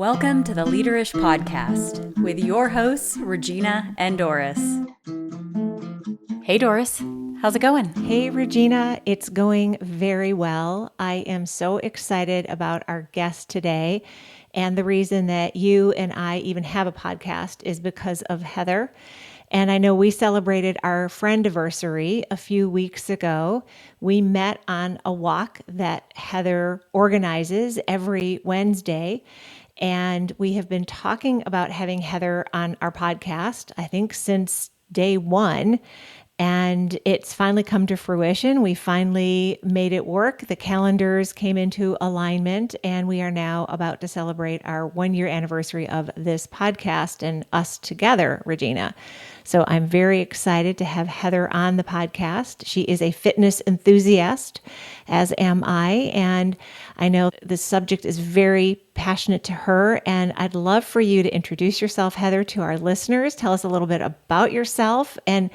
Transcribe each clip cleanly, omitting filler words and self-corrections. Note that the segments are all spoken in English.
Welcome to the Leaderish Podcast with your hosts, Regina and Doris. Hey, Doris. How's it going? Hey, Regina. It's going very well. I am so excited about our guest today. And the reason that you and I even have a podcast is because of Heather. And I know we celebrated our friendiversary a few weeks ago. We met on a walk that Heather organizes every Wednesday. And we have been talking about having Heather on our podcast, I think, since day one. And it's finally come to fruition. We finally made it work. The calendars came into alignment, and we are now about to celebrate our 1-year anniversary of this podcast and us together, Regina. So I'm very excited to have Heather on the podcast. She is a fitness enthusiast, as am I, and I know the subject is very passionate to her, and I'd love for you to introduce yourself, Heather, to our listeners. Tell us a little bit about yourself and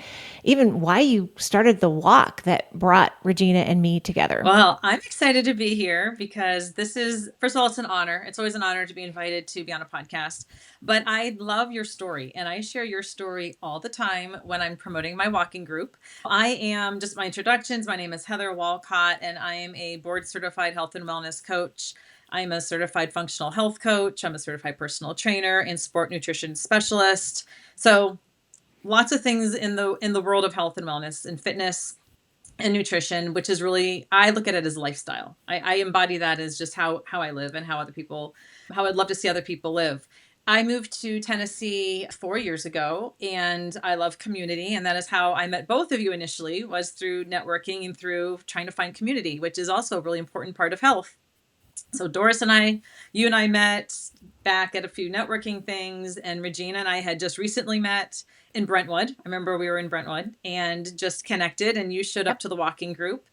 even why you started the walk that brought Regina and me together. Well, I'm excited to be here because this is, first of all, it's an honor. It's always an honor to be invited to be on a podcast, but I love your story and I share your story all the time when I'm promoting my walking group. I am, just my introductions, my name is Heather Wolcott and I am a board certified health and wellness coach. I'm a certified functional health coach. I'm a certified personal trainer and sport nutrition specialist. So lots of things in the world of health and wellness and fitness and nutrition, which is really, I look at it as lifestyle. I embody that as just how I live and how I'd love to see other people live. I moved to Tennessee 4 years ago and I love community. And that is how I met both of you initially, was through networking and through trying to find community, which is also a really important part of health. So Doris and you and I met back at a few networking things, and Regina and I had just recently met in Brentwood. I remember we were in Brentwood and just connected, and you showed up to the walking group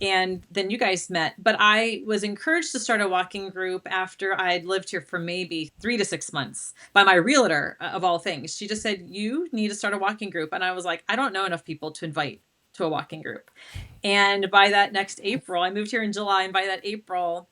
and then you guys met. But I was encouraged to start a walking group after I'd lived here for maybe 3 to 6 months by my realtor, of all things. She just said, you need to start a walking group. And I was like, I don't know enough people to invite to a walking group. And by that next April, I moved here in July, and by that April,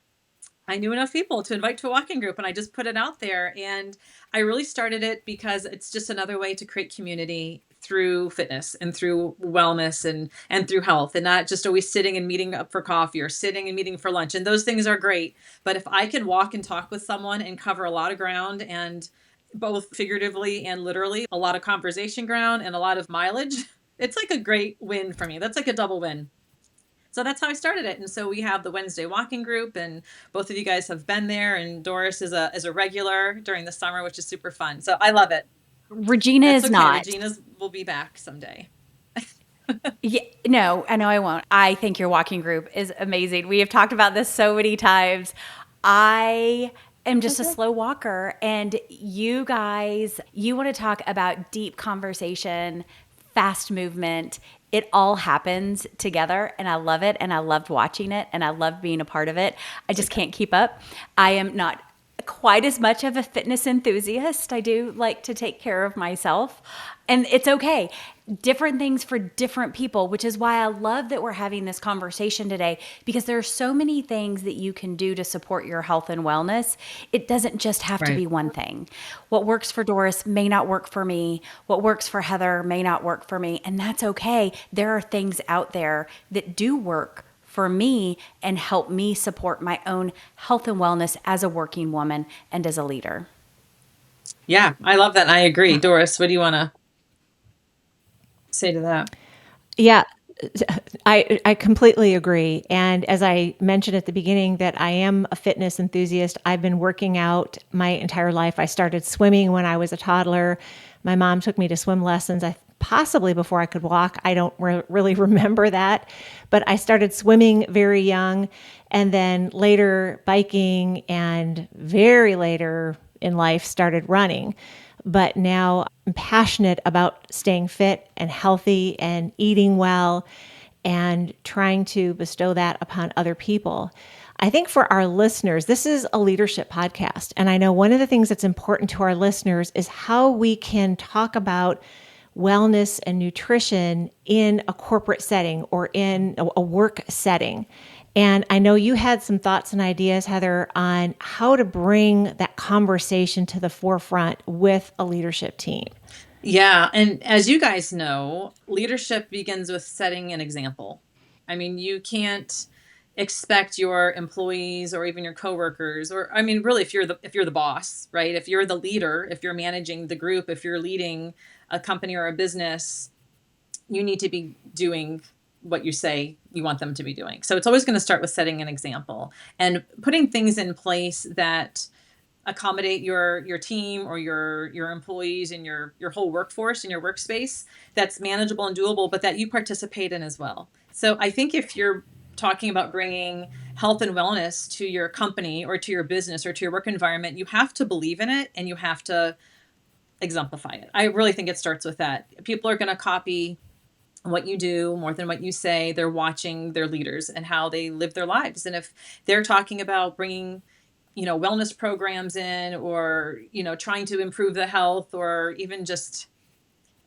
I knew enough people to invite to a walking group, and I just put it out there. And I really started it because it's just another way to create community through fitness and through wellness and through health, and not just always sitting and meeting up for coffee or sitting and meeting for lunch. And those things are great. But if I can walk and talk with someone and cover a lot of ground, and both figuratively and literally, a lot of conversation ground and a lot of mileage, it's like a great win for me. That's like a double win. So that's how I started it. And so we have the Wednesday walking group, and both of you guys have been there, and Doris is a regular during the summer, which is super fun. So I love it. Regina is not. Regina's will be back someday. Yeah, no, I know I won't. I think your walking group is amazing. We have talked about this so many times. I am just a slow walker, and you guys, you want to talk about deep conversation, fast movement. It all happens together, and I love it, and I loved watching it, and I love being a part of it. I just can't keep up. I am not quite as much of a fitness enthusiast. I do like to take care of myself, and it's okay. Different things for different people, which is why I love that we're having this conversation today, because there are so many things that you can do to support your health and wellness. It doesn't just have to be one thing. What works for Doris may not work for me. What works for Heather may not work for me, and that's okay. There are things out there that do work for me and help me support my own health and wellness as a working woman and as a leader. Yeah, I love that. I agree. Doris, what do you want to say to that? Yeah, I completely agree. And as I mentioned at the beginning, that I am a fitness enthusiast. I've been working out my entire life. I started swimming when I was a toddler. My mom took me to swim lessons, possibly before I could walk. I don't really remember that, but I started swimming very young, and then later biking, and very later in life started running. But now I'm passionate about staying fit and healthy and eating well and trying to bestow that upon other people. I think for our listeners, this is a leadership podcast. And I know one of the things that's important to our listeners is how we can talk about wellness and nutrition in a corporate setting or in a work setting. And I know you had some thoughts and ideas, Heather, on how to bring that conversation to the forefront with a leadership team. Yeah. And as you guys know, leadership begins with setting an example. I mean, you can't expect your employees or even your coworkers, or I mean, really, if you're the boss, right? If you're the leader, if you're managing the group, if you're leading a company or a business, you need to be doing what you say you want them to be doing. So it's always going to start with setting an example and putting things in place that accommodate your team or your employees and your whole workforce and your workspace, that's manageable and doable, but that you participate in as well. So I think if you're talking about bringing health and wellness to your company or to your business or to your work environment, you have to believe in it and you have to exemplify it. I really think it starts with that. People are going to copy what you do more than what you say. They're watching their leaders and how they live their lives. And if they're talking about bringing, wellness programs in, or, trying to improve the health or even just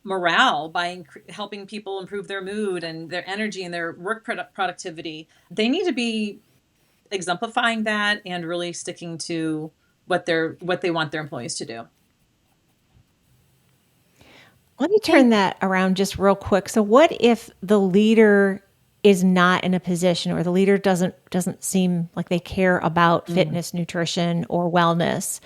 morale by helping people improve their mood and their energy and their work productivity, they need to be exemplifying that and really sticking to what they want their employees to do. Let me turn that around just real quick. So what if the leader is not in a position, or the leader doesn't seem like they care about fitness, nutrition, or wellness,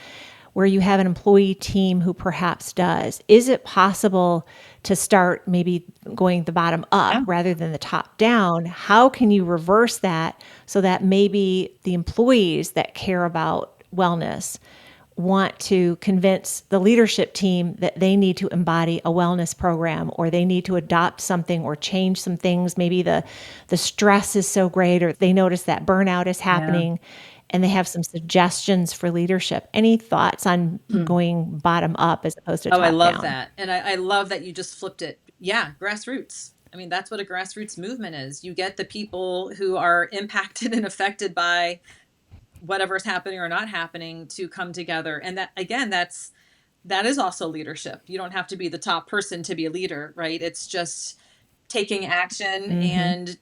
where you have an employee team who perhaps does? Is it possible to start maybe going the bottom up Yeah. rather than the top down? How can you reverse that so that maybe the employees that care about wellness want to convince the leadership team that they need to embody a wellness program, or they need to adopt something or change some things? Maybe the stress is so great, or they notice that burnout is happening, and they have some suggestions for leadership. Any thoughts on going bottom up as opposed to Oh, top I down? love that. And I love that you just flipped it. Yeah, grassroots. I mean, that's what a grassroots movement is. You get the people who are impacted and affected by whatever's happening or not happening to come together. And that, again, that is also leadership. You don't have to be the top person to be a leader, right? It's just taking action and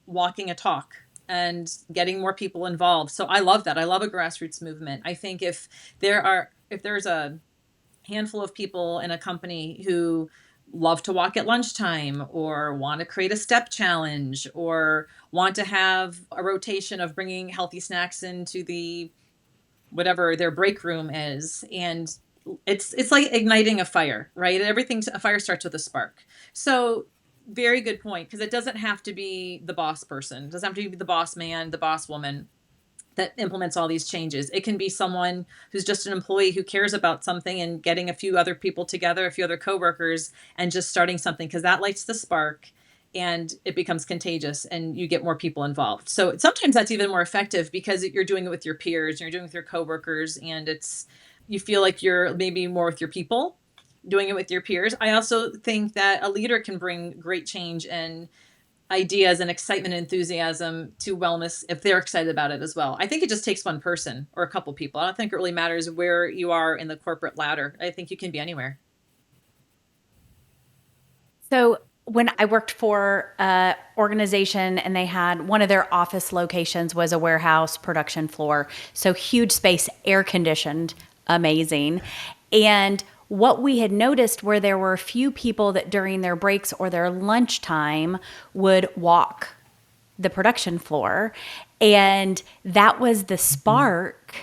walking a talk and getting more people involved. So I love that. I love a grassroots movement. I think if there's a handful of people in a company who love to walk at lunchtime, or want to create a step challenge, or want to have a rotation of bringing healthy snacks into the whatever their break room is, and it's like igniting a fire, right? A fire starts with a spark. So very good point, because it doesn't have to be the boss person. It doesn't have to be the boss man, the boss woman that implements all these changes. It can be someone who's just an employee who cares about something and getting a few other people together, a few other coworkers, and just starting something, because that lights the spark and it becomes contagious and you get more people involved. So sometimes that's even more effective because you're doing it with your peers, and you're doing it with your coworkers, and you feel like you're maybe more with your people doing it with your peers. I also think that a leader can bring great change and ideas and excitement and enthusiasm to wellness if they're excited about it as well. I think it just takes one person or a couple people. I don't think it really matters where you are in the corporate ladder. I think you can be anywhere. So when I worked for an organization, and they had one of their office locations was a warehouse production floor. So huge space, air conditioned, amazing. And what we had noticed were there were a few people that during their breaks or their lunchtime would walk the production floor. And that was the spark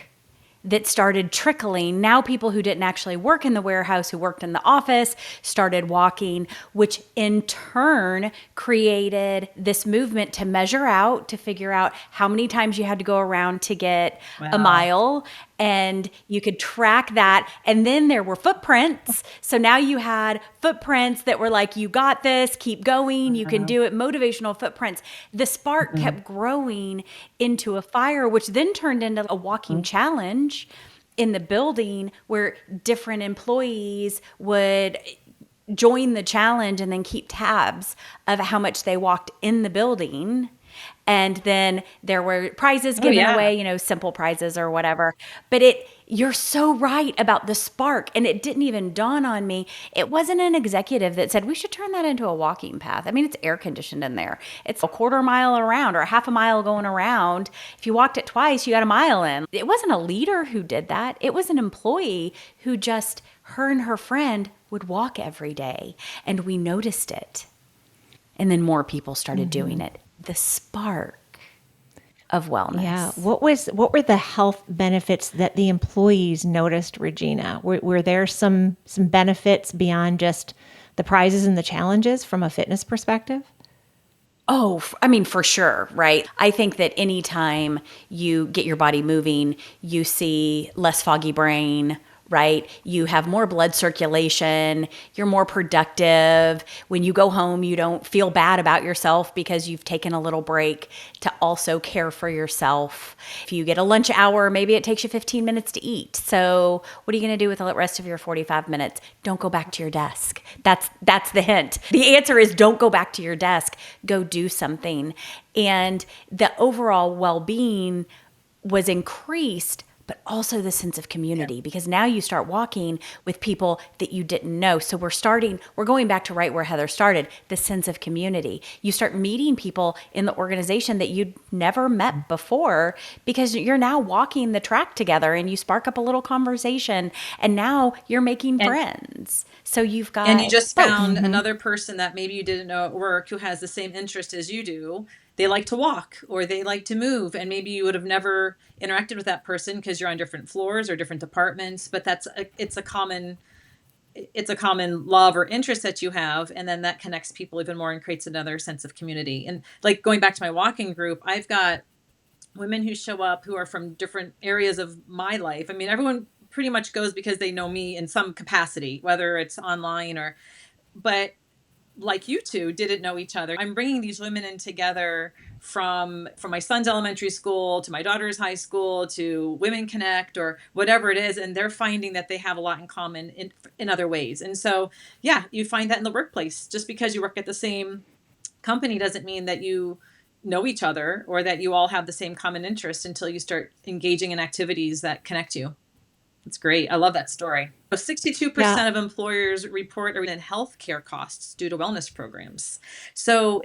that started trickling. Now people who didn't actually work in the warehouse, who worked in the office, started walking, which in turn created this movement to measure out, to figure out how many times you had to go around to get a mile. And you could track that. And then there were footprints. So now you had footprints that were like, you got this, keep going, you can do it, motivational footprints. The spark kept growing into a fire, which then turned into a walking challenge in the building, where different employees would join the challenge and then keep tabs of how much they walked in the building. And then there were prizes Oh given yeah. away, simple prizes or whatever. But you're so right about the spark. And it didn't even dawn on me. It wasn't an executive that said, we should turn that into a walking path. I mean, it's air conditioned in there. It's a quarter mile around or a half a mile going around. If you walked it twice, you got a mile in. It wasn't a leader who did that. It was an employee who just, her and her friend would walk every day. And we noticed it. And then more people started doing it. The spark of Yeah. wellness. What were the health benefits that the employees noticed, Regina? Were there some benefits beyond just the prizes and the challenges from a fitness perspective? Oh, I mean, for sure, right? I think that anytime you get your body moving, you see less foggy brain, right? You have more blood circulation, you're more productive. When you go home, you don't feel bad about yourself because you've taken a little break to also care for yourself. If you get a lunch hour, maybe it takes you 15 minutes to eat. So, what are you going to do with the rest of your 45 minutes? Don't go back to your desk. That's the hint. The answer is don't go back to your desk. Go do something. And the overall well-being was increased, but also the sense of community, because now you start walking with people that you didn't know. So we're going back to right where Heather started, the sense of community. You start meeting people in the organization that you'd never met before because you're now walking the track together and you spark up a little conversation and now you're making And friends. So you've and you got just both. found another person that maybe you didn't know at work who has the same interest as you do. They like to walk or they like to move, and maybe you would have never interacted with that person because you're on different floors or different departments, but it's a common love or interest that you have, and then that connects people even more and creates another sense of community. And like going back to my walking group, I've got women who show up who are from different areas of my life. I mean, everyone pretty much goes because they know me in some capacity, whether it's online or, but like you two didn't know each other. I'm bringing these women in together from my son's elementary school to my daughter's high school to Women Connect or whatever it is, and they're finding that they have a lot in common in other ways. And so, yeah, you find that in the workplace. Just because you work at the same company doesn't mean that you know each other or that you all have the same common interest until you start engaging in activities that connect you. It's great. I love that story. So Yeah. 62% of employers report in healthcare costs due to wellness programs. So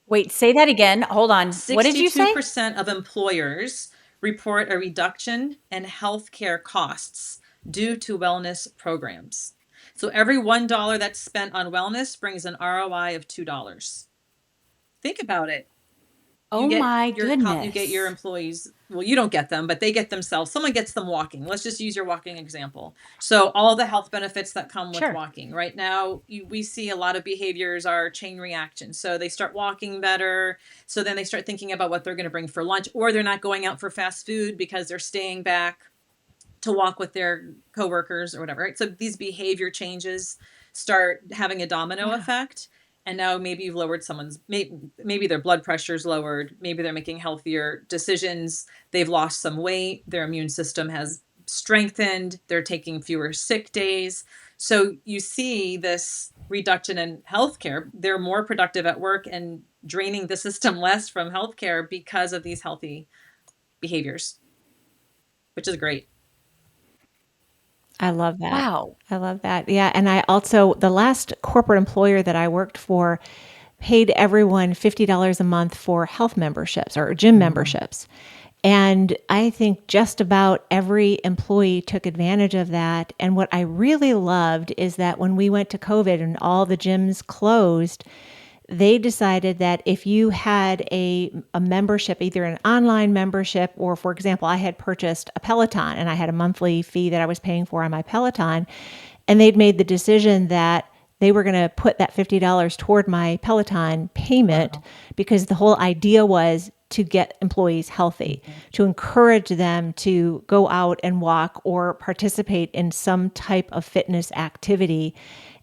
Wait, say that again. Hold on. What did you say? 62% of employers report a reduction in healthcare costs due to wellness programs. So every $1 that's spent on wellness brings an ROI of $2. Think about it. you Oh get my your you get your goodness. employees, well, you don't get them, but they get themselves. Someone gets them walking. Let's just use your walking example. So all the health benefits that come with Sure. walking right now, we see a lot of behaviors are chain reaction. So they start walking better, so then they start thinking about what they're going to bring for lunch, or they're not going out for fast food because they're staying back to walk with their coworkers or whatever, right? So these behavior changes start having a domino Yeah. effect. And now maybe you've lowered maybe their blood pressure's lowered, maybe they're making healthier decisions, they've lost some weight, their immune system has strengthened, they're taking fewer sick days. So you see this reduction in healthcare. They're more productive at work and draining the system less from healthcare because of these healthy behaviors, which is great. I love that. Wow. I love that. Yeah. And I also, the last corporate employer that I worked for paid everyone $50 a month for health memberships or gym memberships. And I think just about every employee took advantage of that. And what I really loved is that when we went to COVID and all the gyms closed, they decided that if you had a membership, either an online membership or, for example, I had purchased a Peloton and I had a monthly fee that I was paying for on my Peloton, and they'd made the decision that they were going to put that $50 toward my Peloton payment because the whole idea was to get employees healthy, to encourage them to go out and walk or participate in some type of fitness activity.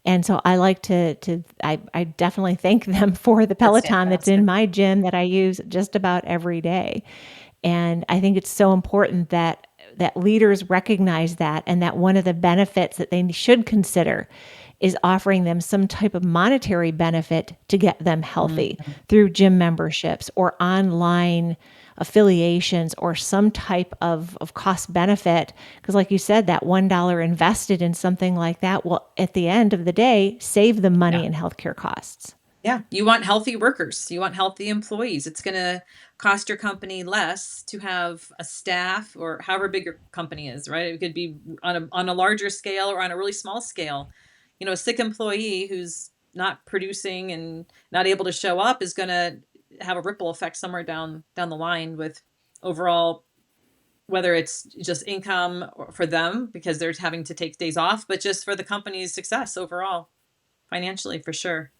And so I like I definitely thank them for the That's Peloton that's in fantastic. my gym that I use just about every day. And I think it's so important that leaders recognize that, and that one of the benefits that they should consider is offering them some type of monetary benefit to get them healthy through gym memberships or online affiliations or some type of cost benefit. Because like you said, that $1 invested in something like that will, at the end of the day, save them money Yeah. in healthcare costs. Yeah. You want healthy workers. You want healthy employees. It's going to cost your company less to have a staff or however big your company is, right? It could be on a larger scale or on a really small scale. A sick employee who's not producing and not able to show up is going to have a ripple effect somewhere down the line with overall, whether it's just income for them because they're having to take days off, but just for the company's success overall, financially for sure.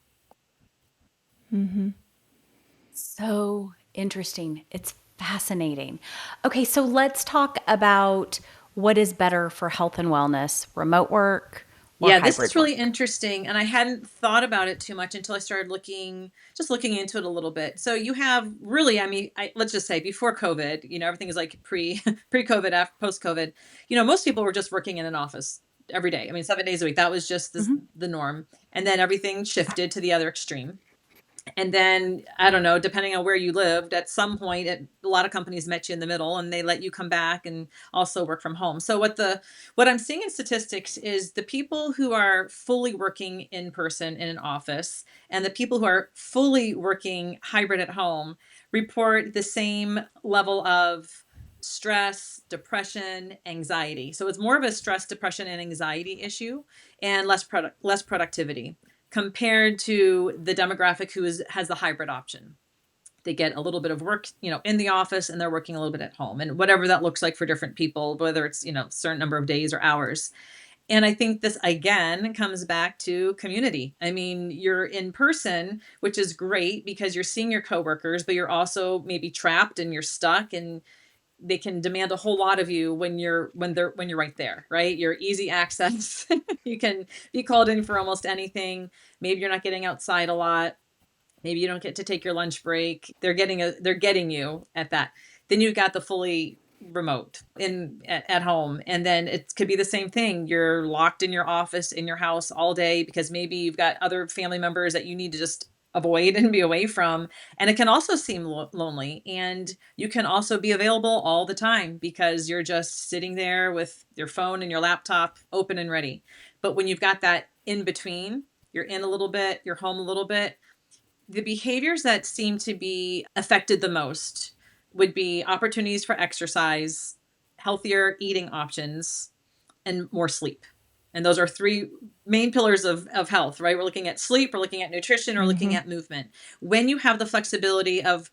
So interesting. It's fascinating. Okay, so let's talk about what is better for health and wellness, remote work or Yeah, this hybrid is really work. interesting, and I hadn't thought about it too much until I started looking into it a little bit. So you have really, I mean, let's just say before COVID, everything is like pre-COVID, after post-COVID. Most people were just working in an office every day. I mean, 7 days a week. That was just the norm, and then everything shifted to the other extreme. And then I don't know, depending on where you lived, at some point, a lot of companies met you in the middle, and they let you come back and also work from home. So what I'm seeing in statistics is the people who are fully working in person in an office and the people who are fully working hybrid at home report the same level of stress, depression, anxiety. So it's more of a stress, depression, and anxiety issue, and less productivity compared to the demographic who has the hybrid option. They get a little bit of work, in the office, and they're working a little bit at home, and whatever that looks like for different people, whether it's, certain number of days or hours. And I think this again comes back to community. I mean, you're in person, which is great because you're seeing your coworkers, but you're also maybe trapped and you're stuck, and they can demand a whole lot of you when you're right there, right? You're easy access. You can be called in for almost anything. Maybe you're not getting outside a lot. Maybe you don't get to take your lunch break. They're getting you at that. Then you've got the fully remote at home, and then it could be the same thing. You're locked in your office in your house all day because maybe you've got other family members that you need to just avoid and be away from, and it can also seem lonely, and you can also be available all the time because you're just sitting there with your phone and your laptop open and ready. But when you've got that in between, you're in a little bit, you're home a little bit, the behaviors that seem to be affected the most would be opportunities for exercise, healthier eating options, and more sleep. And those are three main pillars of health, right? We're looking at sleep, we're looking at nutrition, we're looking at movement. When you have the flexibility of,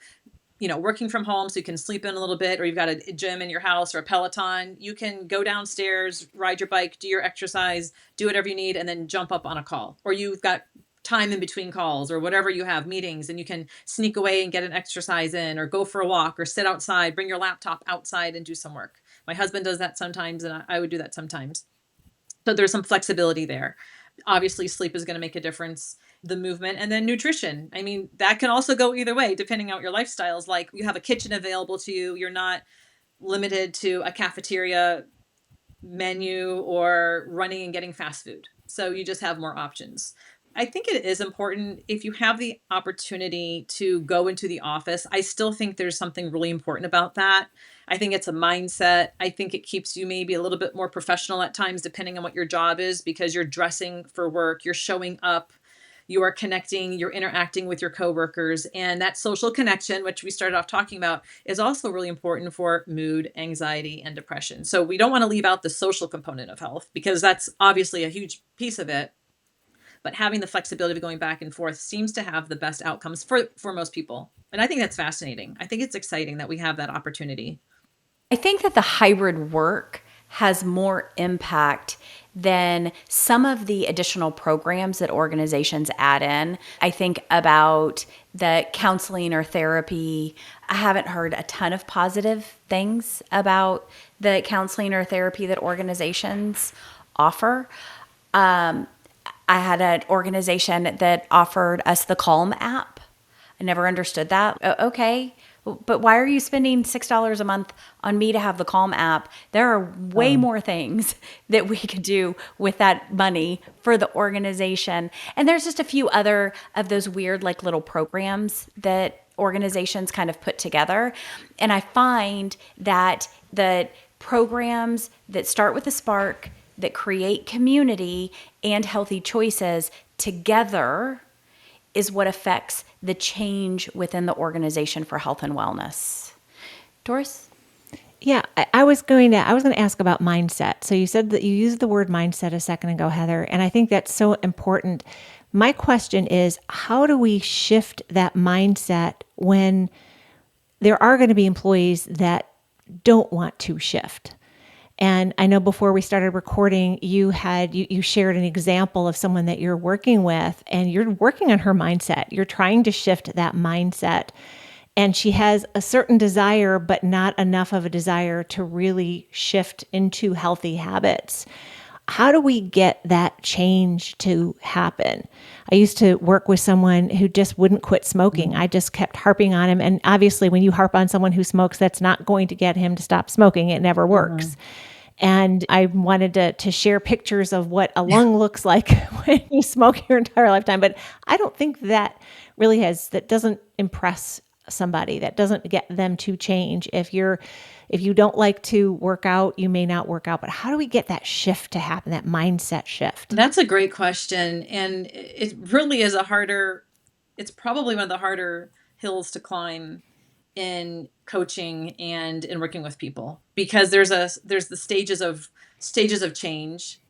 working from home so you can sleep in a little bit, or you've got a gym in your house or a Peloton, you can go downstairs, ride your bike, do your exercise, do whatever you need, and then jump up on a call. Or you've got time in between calls or whatever you have, meetings, and you can sneak away and get an exercise in, or go for a walk, or sit outside, bring your laptop outside and do some work. My husband does that sometimes, and I would do that sometimes. So there's some flexibility there. Obviously, sleep is going to make a difference. The movement, and then nutrition. I mean, that can also go either way, depending on what your lifestyle is like. You have a kitchen available to you. You're not limited to a cafeteria menu or running and getting fast food. So you just have more options. I think it is important if you have the opportunity to go into the office. I still think there's something really important about that. I think it's a mindset. I think it keeps you maybe a little bit more professional at times, depending on what your job is, because you're dressing for work, you're showing up, you are connecting, you're interacting with your coworkers, and that social connection, which we started off talking about, is also really important for mood, anxiety, and depression. So we don't want to leave out the social component of health because that's obviously a huge piece of it. But having the flexibility of going back and forth seems to have the best outcomes for most people. And I think that's fascinating. I think it's exciting that we have that opportunity. I think that the hybrid work has more impact than some of the additional programs that organizations add in. I think about the counseling or therapy. I haven't heard a ton of positive things about the counseling or therapy that organizations offer. I had an organization that offered us the Calm app. I never understood that. Okay, But why are you spending $6 a month on me to have the Calm app? There are way more things that we could do with that money for the organization. And there's just a few other of those weird, like little programs that organizations kind of put together. And I find that the programs that start with a spark, that create community and healthy choices together is what affects the change within the organization for health and wellness. Doris? Yeah, I was going to ask about mindset. So you said that you used the word mindset a second ago, Heather, and I think that's so important. My question is, how do we shift that mindset when there are going to be employees that don't want to shift? And I know before we started recording, you shared an example of someone that you're working with, and you're working on her mindset. You're trying to shift that mindset. And she has a certain desire, but not enough of a desire to really shift into healthy habits. How do we get that change to happen? I used to work with someone who just wouldn't quit smoking. I just kept harping on him. And obviously, when you harp on someone who smokes, that's not going to get him to stop smoking. It never works. And I wanted to share pictures of what a lung looks like when you smoke your entire lifetime. But I don't think that that doesn't impress somebody. That doesn't get them to change. If you don't like to work out, you may not work out. But how do we get that shift to happen, that mindset shift? That's a great question. And it really is it's probably one of the harder hills to climb in coaching and in working with people, because there's the stages of change.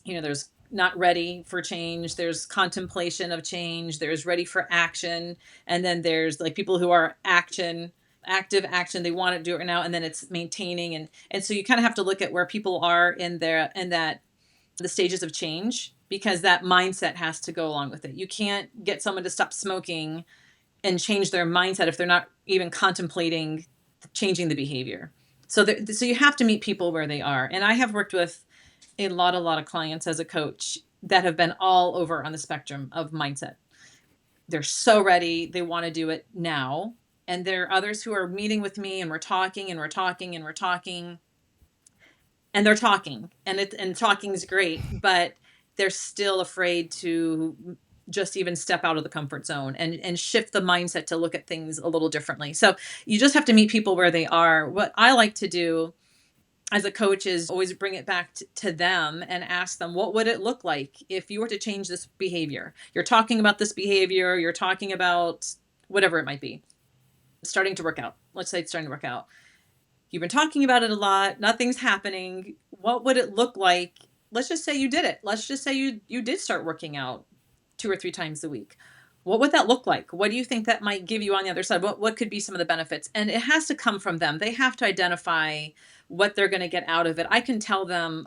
There's not ready for change, there's contemplation of change, there's ready for action, and then there's like people who are active action, they want to do it right now, and then it's maintaining, and so you kind of have to look at where people are in the stages of change, because that mindset has to go along with it. You can't get someone to stop smoking and change their mindset if they're not even contemplating changing the behavior. So you have to meet people where they are. And I have worked with a lot of clients as a coach that have been all over on the spectrum of mindset. They're so ready, they want to do it now. And there are others who are meeting with me, and we're talking and we're talking and we're talking, and they're talking, and talking is great, but they're still afraid to just even step out of the comfort zone and shift the mindset to look at things a little differently. So you just have to meet people where they are. What I like to do as a coach is always bring it back to them and ask them, what would it look like if you were to change this behavior? You're talking about this behavior, you're talking about whatever it might be. Starting to work out. Let's say it's starting to work out. You've been talking about it a lot, nothing's happening. What would it look like? Let's just say you did it. Let's just say you did start working out 2 or 3 times a week. What would that look like? What do you think that might give you on the other side? What could be some of the benefits? And it has to come from them. They have to identify what they're going to get out of it. I can tell them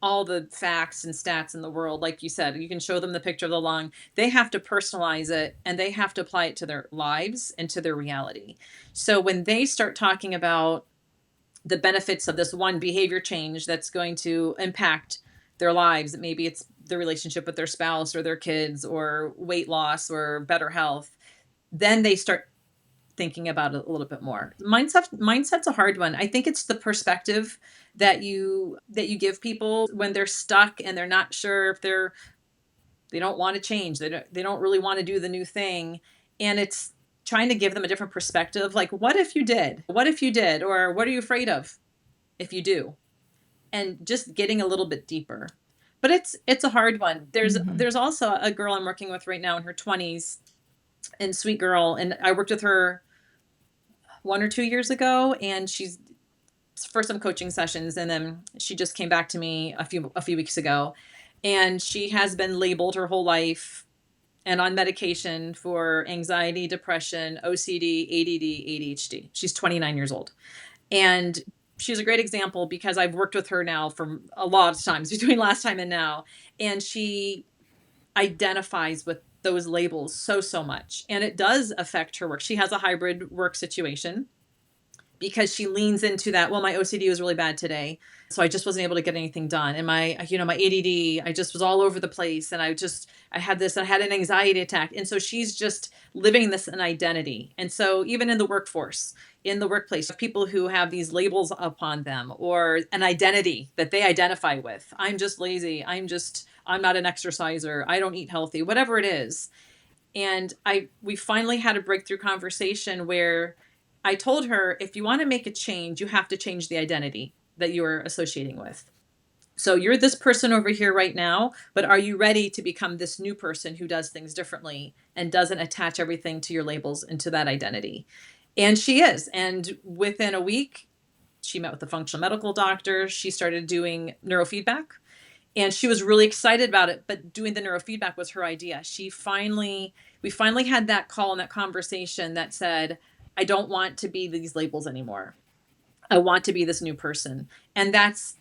all the facts and stats in the world. Like you said, you can show them the picture of the lung. They have to personalize it, and they have to apply it to their lives and to their reality. So when they start talking about the benefits of this one behavior change that's going to impact their lives, maybe it's the relationship with their spouse or their kids or weight loss or better health, then they start thinking about it a little bit more. Mindset's a hard one. I think it's the perspective that you give people when they're stuck and they're not sure if they don't want to change. They don't really want to do the new thing. And it's trying to give them a different perspective. Like, what if you did? What if you did? Or what are you afraid of if you do? And just getting a little bit deeper. But it's a hard one. There's also a girl I'm working with right now in her 20s, and sweet girl. And I worked with her 1 or 2 years ago, and she's for some coaching sessions. And then she just came back to me a few weeks ago, and she has been labeled her whole life and on medication for anxiety, depression, OCD, ADD, ADHD. She's 29 years old. And she's a great example because I've worked with her now for a lot of times between last time and now. And she identifies with those labels so much. And it does affect her work. She has a hybrid work situation. because she leans into that, well, my OCD was really bad today, so I just wasn't able to get anything done. And my ADD, I just was all over the place. And I had an anxiety attack. And so she's just living this an identity. And so even in the workforce, in the workplace, people who have these labels upon them or an identity that they identify with, I'm just lazy. I'm not an exerciser. I don't eat healthy, whatever it is. And we finally had a breakthrough conversation where I told her, if you want to make a change, you have to change the identity that you're associating with. So you're this person over here right now, but are you ready to become this new person who does things differently and doesn't attach everything to your labels and to that identity? And she is. And within a week, she met with a functional medical doctor. She started doing neurofeedback. And she was really excited about it, but doing the neurofeedback was her idea. We finally had that call and that conversation that said, I don't want to be these labels anymore. I want to be this new person. And that's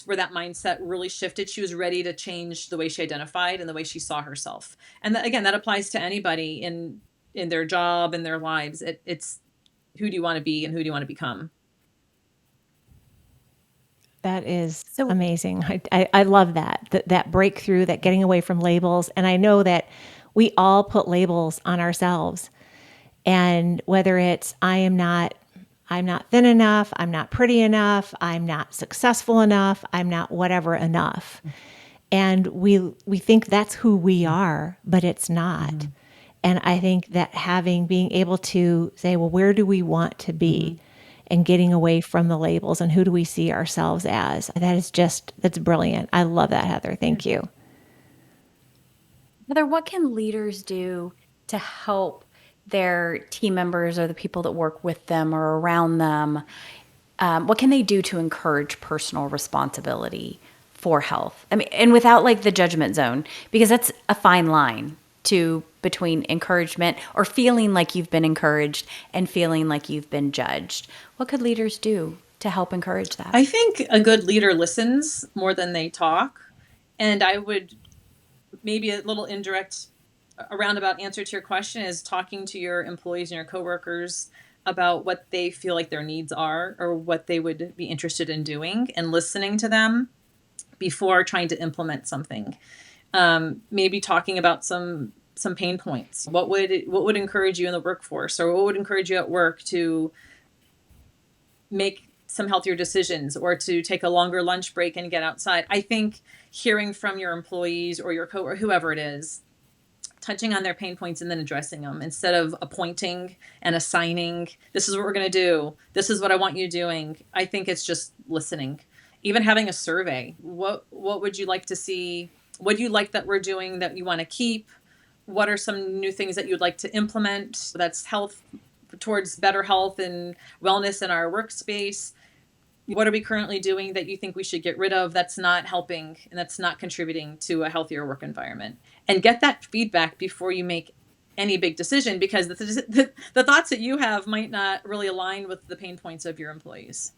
where that mindset really shifted. She was ready to change the way she identified and the way she saw herself. And again, that applies to anybody in their job, in their lives. It's who do you want to be and who do you want to become? That is amazing. I love that breakthrough, that getting away from labels. And I know that we all put labels on ourselves. And whether it's I'm not thin enough, I'm not pretty enough, I'm not successful enough, I'm not whatever enough. And we think that's who we are, but it's not. Mm-hmm. And I think that being able to say, well, where do we want to be? Mm-hmm. And getting away from the labels and who do we see ourselves as? That's brilliant. I love that, Heather. Thank you. Heather, what can leaders do to help their team members or the people that work with them or around them? What can they do to encourage personal responsibility for health? I mean, and without like the judgment zone, because that's a fine line between encouragement or feeling like you've been encouraged and feeling like you've been judged. What could leaders do to help encourage that? I think a good leader listens more than they talk. And I would maybe a little indirect, a roundabout answer to your question is talking to your employees and your coworkers about what they feel like their needs are or what they would be interested in doing and listening to them before trying to implement something. Maybe talking about some pain points. What would encourage you in the workforce, or what would encourage you at work to make some healthier decisions or to take a longer lunch break and get outside? I think hearing from your employees or your or whoever it is, touching on their pain points and then addressing them instead of appointing and assigning, this is what we're going to do, this is what I want you doing. I think it's just listening. Even having a survey. What would you like to see? What do you like that we're doing that you want to keep? What are some new things that you'd like to implement that's health, towards better health and wellness in our workspace? What are we currently doing that you think we should get rid of that's not helping and that's not contributing to a healthier work environment? And get that feedback before you make any big decision, because the thoughts that you have might not really align with the pain points of your employees.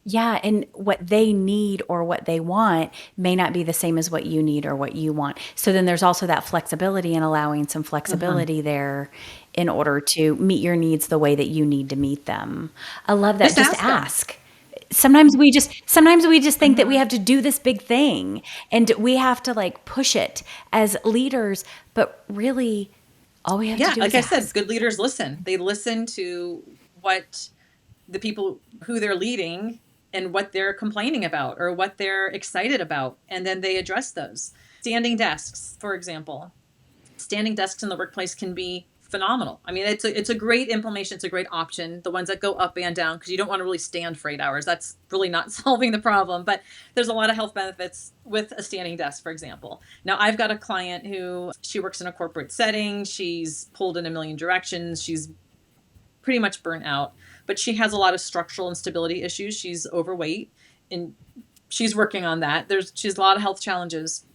Yeah, and what they need or what they want may not be the same as what you need or what you want. So then there's also that flexibility and allowing some flexibility there in order to meet your needs the way that you need to meet them. I love that. Just ask. Sometimes we just think that we have to do this big thing and we have to like push it as leaders, but really all we have to do is ask. Like I said, good leaders listen. They listen to what the people who they're leading and what they're complaining about or what they're excited about. And then they address those. Standing desks, for example. Standing desks in the workplace can be phenomenal. I mean, it's a great implementation. It's a great option. The ones that go up and down, because you don't want to really stand for 8 hours. That's really not solving the problem. But there's a lot of health benefits with a standing desk, for example. Now, I've got a client she works in a corporate setting. She's pulled in a million directions. She's pretty much burnt out. But she has a lot of structural instability issues. She's overweight and she's working on that. She has a lot of health challenges.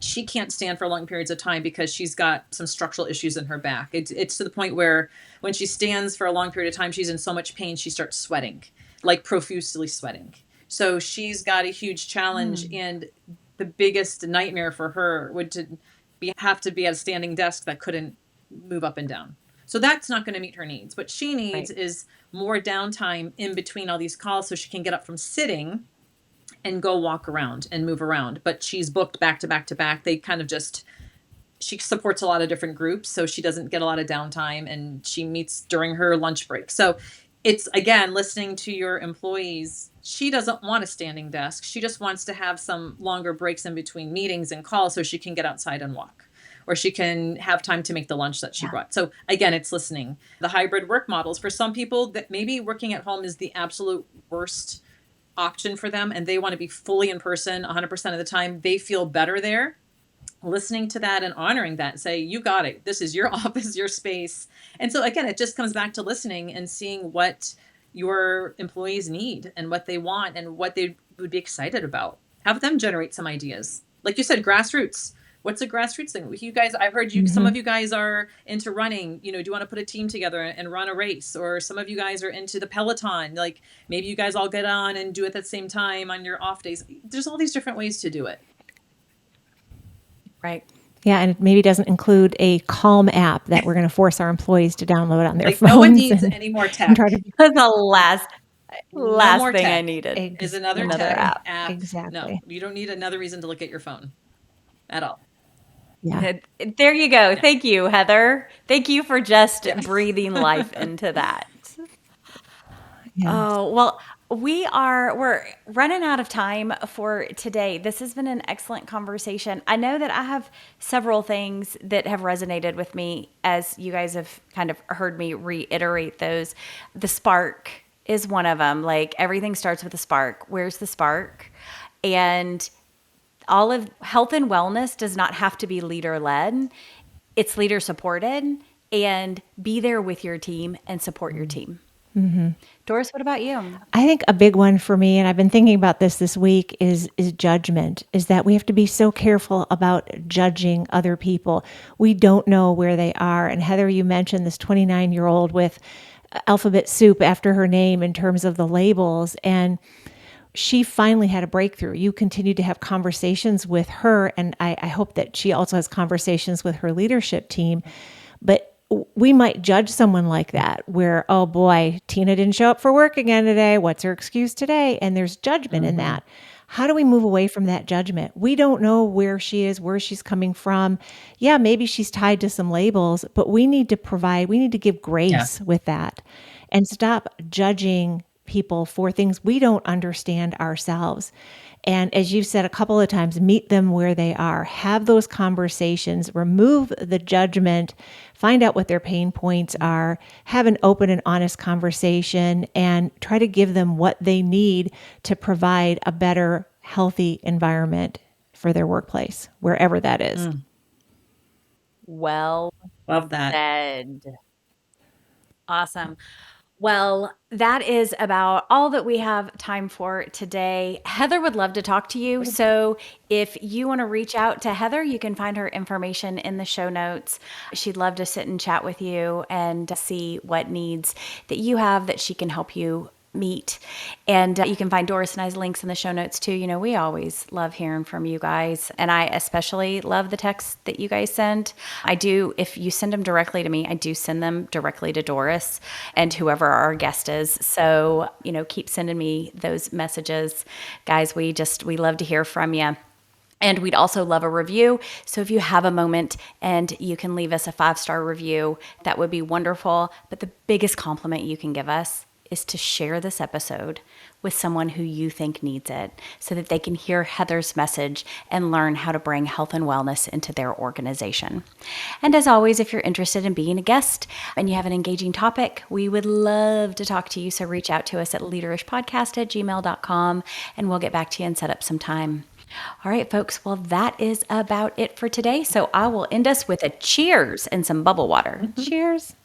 She can't stand for long periods of time because she's got some structural issues in her back. It's to the point where when she stands for a long period of time, she's in so much pain, she starts sweating, like profusely sweating. So she's got a huge challenge. And the biggest nightmare for her would have to be at a standing desk that couldn't move up and down. So that's not going to meet her needs. What she needs Right. is more downtime in between all these calls so she can get up from sitting and go walk around and move around. But she's booked back to back to back. They kind of just, she supports a lot of different groups, so she doesn't get a lot of downtime, and she meets during her lunch break. So it's, again, listening to your employees. She doesn't want a standing desk. She just wants to have some longer breaks in between meetings and calls so she can get outside and walk, or she can have time to make the lunch that she brought. So again, it's listening. The hybrid work models, for some people that maybe working at home is the absolute worst option for them, and they want to be fully in person 100% of the time. They feel better there. Listening to that and honoring that, say, you got it. This is your office, your space. And so again, it just comes back to listening and seeing what your employees need and what they want and what they would be excited about. Have them generate some ideas. Like you said, grassroots. What's a grassroots thing? You guys, I've heard you, some of you guys are into running. Do you want to put a team together and run a race? Or some of you guys are into the Peloton. Like maybe you guys all get on and do it at the same time on your off days. There's all these different ways to do it. Right. Yeah, and it maybe doesn't include a Calm app that we're going to force our employees to download on their Like phones. no one needs any more tech. Try to, That's the last No more thing tech. I needed. Is another Another tech app. Exactly. No, you don't need another reason to look at your phone at all. Yeah. There you go. Thank you, Heather. Thank you for just Yes. breathing life into that. Yeah. Oh, well, we're running out of time for today. This has been an excellent conversation. I know that I have several things that have resonated with me as you guys have kind of heard me reiterate those. The spark is one of them. Like everything starts with a spark. Where's the spark? And all of health and wellness does not have to be leader led. It's leader supported, and be there with your team and support your team. Doris, what about you? I think a big one for me, and I've been thinking about this week, is judgment. Is that we have to be so careful about judging other people. We don't know where they are. And Heather, you mentioned this 29-year-old with alphabet soup after her name in terms of the labels, and she finally had a breakthrough. You continue to have conversations with her, and I hope that she also has conversations with her leadership team. But we might judge someone like that where, oh boy, Tina didn't show up for work again today. What's her excuse today? And there's judgment in that. How do we move away from that judgment? We don't know where she is, where she's coming from. Yeah, maybe she's tied to some labels, but we need to give grace with that and stop judging people for things we don't understand ourselves. And as you've said a couple of times, meet them where they are, have those conversations, remove the judgment, find out what their pain points are, have an open and honest conversation, and try to give them what they need to provide a better, healthy environment for their workplace, wherever that is. Well Love that. said. Awesome. Well, that is about all that we have time for today. Heather would love to talk to you. So if you want to reach out to Heather, you can find her information in the show notes. She'd love to sit and chat with you and see what needs that you have that she can help you meet. And you can find Doris and I's links in the show notes too. We always love hearing from you guys. And I especially love the texts that you guys send. I do, if you send them directly to me, I do send them directly to Doris and whoever our guest is. So, keep sending me those messages. Guys, we love to hear from you. And we'd also love a review. So if you have a moment and you can leave us a 5-star review, that would be wonderful. But the biggest compliment you can give us is to share this episode with someone who you think needs it so that they can hear Heather's message and learn how to bring health and wellness into their organization. And as always, if you're interested in being a guest and you have an engaging topic, we would love to talk to you. So reach out to us at leaderishpodcast@gmail.com and we'll get back to you and set up some time. All right, folks. Well, that is about it for today. So I will end us with a cheers and some bubble water. Cheers.